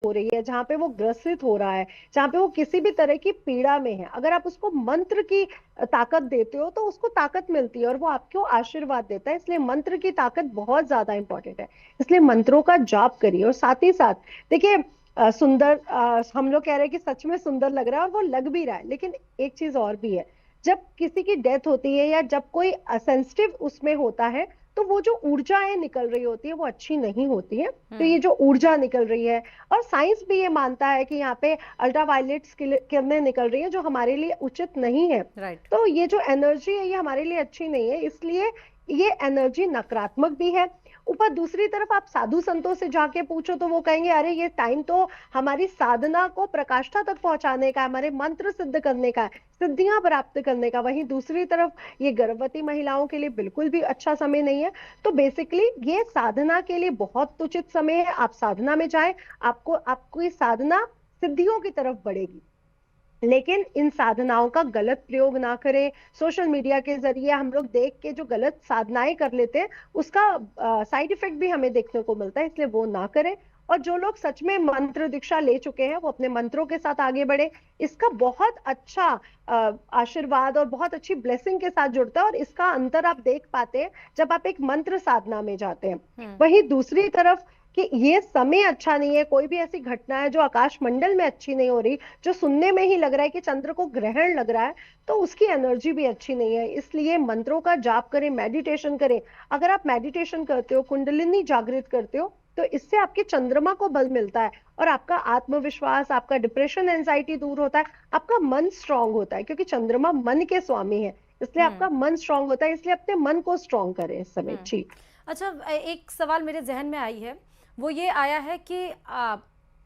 हो रही है, जहाँ पे वो ग्रसित हो रहा है, जहाँ पे वो किसी भी तरह की पीड़ा में है, अगर आप उसको मंत्र की ताकत देते हो तो उसको ताकत मिलती है और वो आपको आशीर्वाद देता है। इसलिए मंत्र की ताकत बहुत ज्यादा इंपॉर्टेंट है। इसलिए मंत्रों का जाप करिए। और साथ ही साथ देखिए, सुंदर, हम लोग कह रहे हैं कि सच में सुंदर लग रहा है और वो लग भी रहा है, लेकिन एक चीज और भी है। जब किसी की डेथ होती है या जब कोई सेंसिटिव उसमें होता है, तो वो जो ऊर्जाएं निकल रही होती है वो अच्छी नहीं होती है। तो ये जो ऊर्जा निकल रही है, और साइंस भी ये मानता है कि यहाँ पे अल्ट्रावायलेट किरणें निकल रही है जो हमारे लिए उचित नहीं है। राइट। तो ये जो एनर्जी है ये हमारे लिए अच्छी नहीं है, इसलिए ये एनर्जी नकारात्मक भी है। ऊपर दूसरी तरफ आप साधु संतों से जाके पूछो तो वो कहेंगे अरे ये टाइम तो हमारी साधना को प्रकाष्ठा तक पहुंचाने का है, हमारे मंत्र सिद्ध करने का है, सिद्धियां प्राप्त करने का। वहीं दूसरी तरफ ये गर्भवती महिलाओं के लिए बिल्कुल भी अच्छा समय नहीं है। तो बेसिकली ये साधना के लिए बहुत उचित समय है। आप साधना में जाएं, आपको आपकी साधना सिद्धियों की तरफ बढ़ेगी। लेकिन इन साधनाओं का गलत प्रयोग ना करें। सोशल मीडिया के जरिए हम लोग देख के जो गलत साधनाएं कर लेते हैं उसका साइड इफेक्ट भी हमें देखने को मिलता है, इसलिए वो ना करें। और जो लोग सच में मंत्र दीक्षा ले चुके हैं वो अपने मंत्रों के साथ आगे बढ़े। इसका बहुत अच्छा आशीर्वाद और बहुत अच्छी ब्लेसिंग के साथ जुड़ता है, और इसका अंतर आप देख पाते हैं जब आप एक मंत्र साधना में जाते हैं। वहीं दूसरी तरफ कि ये समय अच्छा नहीं है, कोई भी ऐसी घटना है जो आकाश मंडल में अच्छी नहीं हो रही, जो सुनने में ही लग रहा है कि चंद्र को ग्रहण लग रहा है, तो उसकी एनर्जी भी अच्छी नहीं है। इसलिए मंत्रों का जाप करें, मेडिटेशन करें। अगर आप मेडिटेशन करते हो, कुंडलिनी जागृत करते हो, तो इससे आपके चंद्रमा को बल मिलता है और आपका आत्मविश्वास, आपका डिप्रेशन, एंजाइटी दूर होता है, आपका मन स्ट्रांग होता है, क्योंकि चंद्रमा मन के स्वामी है। इसलिए आपका मन स्ट्रांग होता है। इसलिए अपने मन को स्ट्रांग करें इस समय। जी। अच्छा, एक सवाल मेरे जहन में आई है, वो ये आया है कि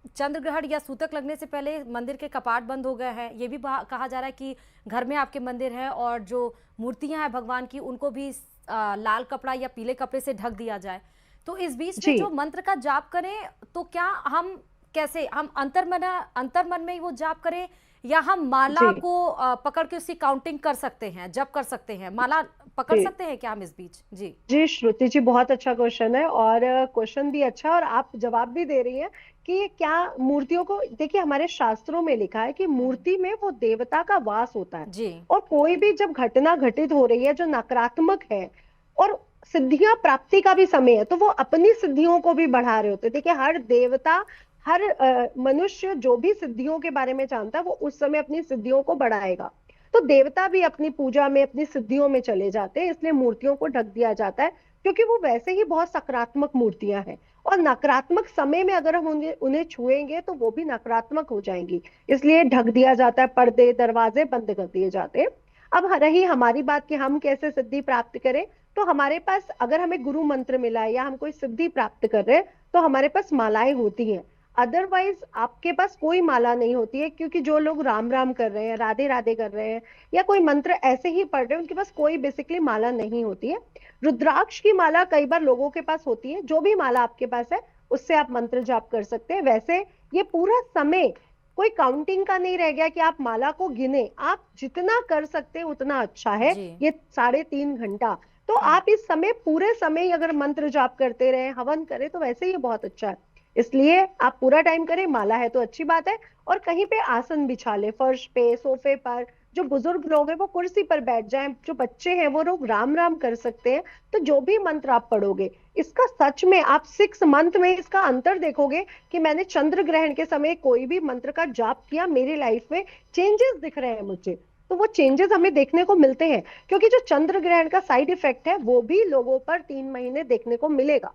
चंद्र ग्रहण या सूतक लगने से पहले मंदिर के कपाट बंद हो गए हैं। ये भी कहा जा रहा है कि घर में आपके मंदिर है और जो मूर्तियां हैं भगवान की उनको भी लाल कपड़ा या पीले कपड़े से ढक दिया जाए। तो इस बीच में जी। जो मंत्र का जाप करें, तो क्या हम कैसे, हम अंतर्मन में ही वो जाप करें, या हम माला जी। को पकड़ के उसकी काउंटिंग कर सकते हैं, जप कर सकते हैं, माला पकड़ जी। सकते हैं क्या हम इस बीच? जी। जी श्रुति जी, बहुत अच्छा क्वेश्चन है, और क्वेश्चन भी अच्छा है और आप जवाब भी दे रही हैं कि क्या मूर्तियों को, देखिए हमारे शास्त्रों में लिखा है कि मूर्ति में वो देवता का वास होता है। जी। और कोई भी जब घटना घटित हो रही है जो नकारात्मक है और सिद्धियां प्राप्ति का भी समय है, तो वो अपनी सिद्धियों को भी बढ़ा रहे होते हैं। देखिए हर देवता, हर मनुष्य जो भी सिद्धियों के बारे में जानता है वो उस समय अपनी सिद्धियों को बढ़ाएगा। तो देवता भी अपनी पूजा में, अपनी सिद्धियों में चले जाते हैं, इसलिए मूर्तियों को ढक दिया जाता है, क्योंकि वो वैसे ही बहुत सकारात्मक मूर्तियां हैं। और नकारात्मक समय में अगर हम उन्हें उन्हें छुएंगे तो वो भी नकारात्मक हो जाएंगी, इसलिए ढक दिया जाता है, पर्दे दरवाजे बंद कर दिए जाते हैं। अब रही हमारी बात कि हम कैसे सिद्धि प्राप्त करें, तो हमारे पास अगर हमें गुरु मंत्र मिला है या हम कोई सिद्धि प्राप्त कर रहे हैं तो हमारे पास मालाएं होती हैं। अदरवाइज आपके पास कोई माला नहीं होती है, क्योंकि जो लोग राम राम कर रहे हैं, राधे राधे कर रहे हैं, या कोई मंत्र ऐसे ही पढ़ रहे हैं, उनके पास कोई बेसिकली माला नहीं होती है। रुद्राक्ष की माला कई बार लोगों के पास होती है। जो भी माला आपके पास है उससे आप मंत्र जाप कर सकते हैं। वैसे ये पूरा समय कोई काउंटिंग का नहीं रह गया कि आप माला को गिने, आप जितना कर सकते हैं उतना अच्छा है। जी। ये 3.5 घंटा, तो आप इस समय पूरे समय अगर मंत्र जाप करते रहे, हवन करें, तो वैसे ही बहुत अच्छा है। इसलिए आप पूरा टाइम करें, माला है तो अच्छी बात है। और कहीं पे आसन बिछा ले, फर्श पे, सोफे पर। जो बुजुर्ग लोग हैं वो कुर्सी पर बैठ जाएं, जो बच्चे हैं वो लोग राम राम कर सकते हैं। तो जो भी मंत्र आप पढ़ोगे, इसका सच में आप 6 मंथ में इसका अंतर देखोगे कि मैंने चंद्र ग्रहण के समय कोई भी मंत्र का जाप किया, मेरी लाइफ में चेंजेस दिख रहे हैं मुझे। तो वो चेंजेस हमें देखने को मिलते हैं, क्योंकि जो चंद्र ग्रहण का साइड इफेक्ट है वो भी लोगों पर 3 महीने देखने को मिलेगा।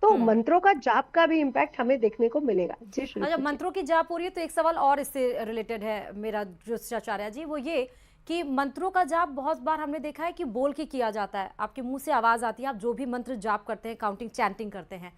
तो मंत्रों का जाप का भी इम्पैक्ट हमें देखने को मिलेगा। जी अच्छा, श्रुति जी। मंत्रों की जाप हो रही है तो एक सवाल और इससे रिलेटेड है मेरा जो आचार्य जी, वो ये कि मंत्रों का जाप बहुत बार हमने देखा है कि बोल के किया जाता है, आपके मुंह से आवाज आती है, आप जो भी मंत्र जाप करते हैं, काउंटिंग चैंटिंग करते हैं,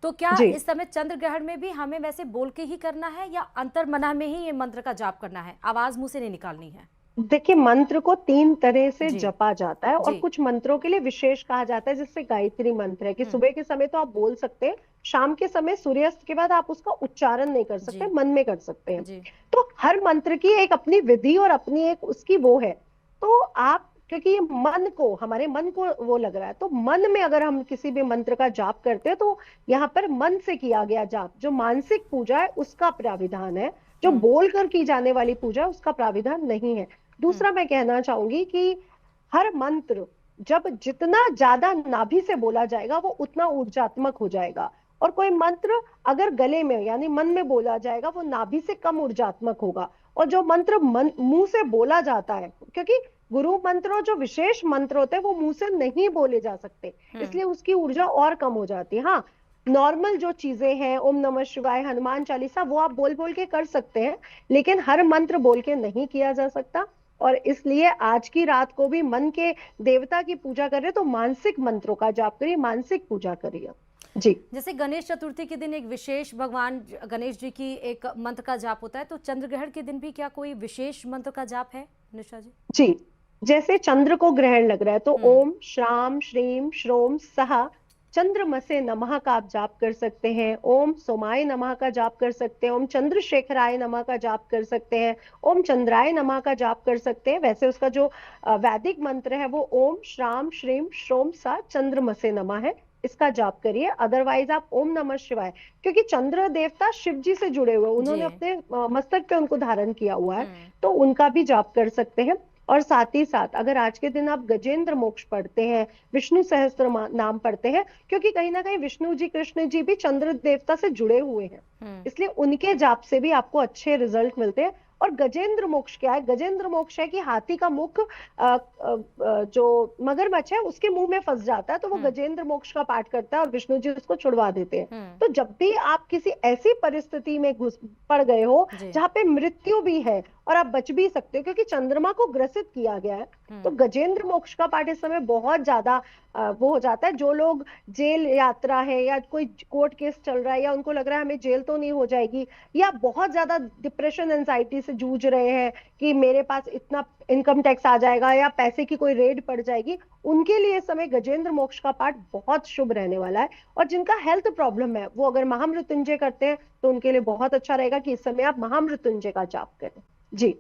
तो क्या जी। इस समय चंद्र ग्रहण में भी हमें वैसे बोल के ही करना है, या अंतर्मना में ही ये मंत्र का जाप करना है, आवाज मुंह से नहीं निकालनी है? देखिए मंत्र को 3 तरह से जी। जपा जाता है, और जी। कुछ मंत्रों के लिए विशेष कहा जाता है, जिससे गायत्री मंत्र है कि सुबह के समय तो आप बोल सकते हैं, शाम के समय सूर्यास्त के बाद आप उसका उच्चारण नहीं कर सकते, जी। मन में कर सकते हैं। जी। तो हर मंत्र की एक अपनी विधि और अपनी एक उसकी वो है। तो आप क्योंकि ये मन को, हमारे मन को वो लग रहा है। तो मन में अगर हम किसी भी मंत्र का जाप करते हैं तो यहाँ पर मन से किया गया जाप, जो मानसिक पूजा है उसका प्राविधान है। जो हम्म। बोल कर की जाने वाली पूजा है उसका प्राविधान नहीं है। हम्म। दूसरा मैं कहना चाहूंगी कि हर मंत्र जब जितना ज्यादा नाभि से बोला जाएगा वो उतना ऊर्जात्मक हो जाएगा। और कोई मंत्र अगर गले में यानी मन में बोला जाएगा वो नाभि से कम ऊर्जात्मक होगा। और जो मंत्र मन मुंह से बोला जाता है, क्योंकि गुरु मंत्र और जो विशेष मंत्र होते हैं वो मुंह से नहीं बोले जा सकते, हम्म। इसलिए उसकी ऊर्जा और कम हो जाती है। हाँ, नॉर्मल जो चीजें हैं, ओम नमः शिवाय, हनुमान चालीसा, वो आप बोल बोल के कर सकते हैं, लेकिन हर मंत्र बोल के नहीं किया जा सकता। और इसलिए आज की रात को भी मन के देवता की पूजा कर रहे तो मानसिक मंत्रों का जाप करिए, मानसिक पूजा करिए। जी। जैसे गणेश चतुर्थी के दिन एक विशेष भगवान गणेश जी की एक मंत्र का जाप होता है, तो चंद्र ग्रहण के दिन भी क्या कोई विशेष मंत्र का जाप है निशा जी? जी, जैसे चंद्र को ग्रहण लग रहा है तो हम्म। ओम श्राम श्रीम श्रोम सहा चंद्रमसे नमः का आप जाप कर सकते हैं। ओम सोमाय नमः का जाप कर सकते हैं। ओम चंद्रशेखराय नमः का जाप कर सकते हैं। ओम चंद्राय नमः का जाप कर सकते हैं। वैसे उसका जो वैदिक मंत्र है वो ओम श्राम श्रीम श्रोम सा चंद्रमसे नमः है, इसका जाप करिए। अदरवाइज आप ओम नमः शिवाय, क्योंकि चंद्र देवता शिव जी से जुड़े हुए, जी। उन्होंने अपने मस्तक पे उनको धारण किया हुआ है, हम्म। तो उनका भी जाप कर सकते हैं। और साथ ही साथ अगर आज के दिन आप गजेंद्र मोक्ष पढ़ते हैं, विष्णु सहस्त्र नाम पढ़ते हैं, क्योंकि कहीं ना कहीं विष्णु जी कृष्ण जी भी चंद्र देवता से जुड़े हुए हैं, हम्म। इसलिए उनके जाप से भी आपको अच्छे रिजल्ट मिलते हैं। और गजेंद्र मोक्ष क्या है? गजेंद्र मोक्ष है कि हाथी का मुख जो मगरमच्छ है उसके मुंह में फंस जाता है, तो वो हम्म। गजेंद्र मोक्ष का पाठ करता है और विष्णु जी उसको छुड़वा देते हैं। हम्म। तो जब भी आप किसी ऐसी परिस्थिति में घुस पड़ गए हो जी। जहां पे मृत्यु भी है और आप बच भी सकते हो, क्योंकि चंद्रमा को ग्रसित किया गया है, तो हम्म। गजेंद्र मोक्ष का पाठ इस समय बहुत ज्यादा वो हो जाता है। जो लोग जेल यात्रा है या कोई कोर्ट केस चल रहा है या उनको लग रहा है हमें जेल तो नहीं हो जाएगी, या बहुत ज्यादा डिप्रेशन एंजाइटी से जूझ रहे हैं कि मेरे पास इतना इनकम टैक्स आ जाएगा या पैसे की कोई रेड पड़ जाएगी, उनके लिए इस समय गजेंद्र मोक्ष का पाठ बहुत शुभ रहने वाला है। और जिनका हेल्थ प्रॉब्लम है वो अगर महामृत्युंजय करते हैं तो उनके लिए बहुत अच्छा रहेगा कि इस समय आप महामृत्युंजय का जाप करें। जी।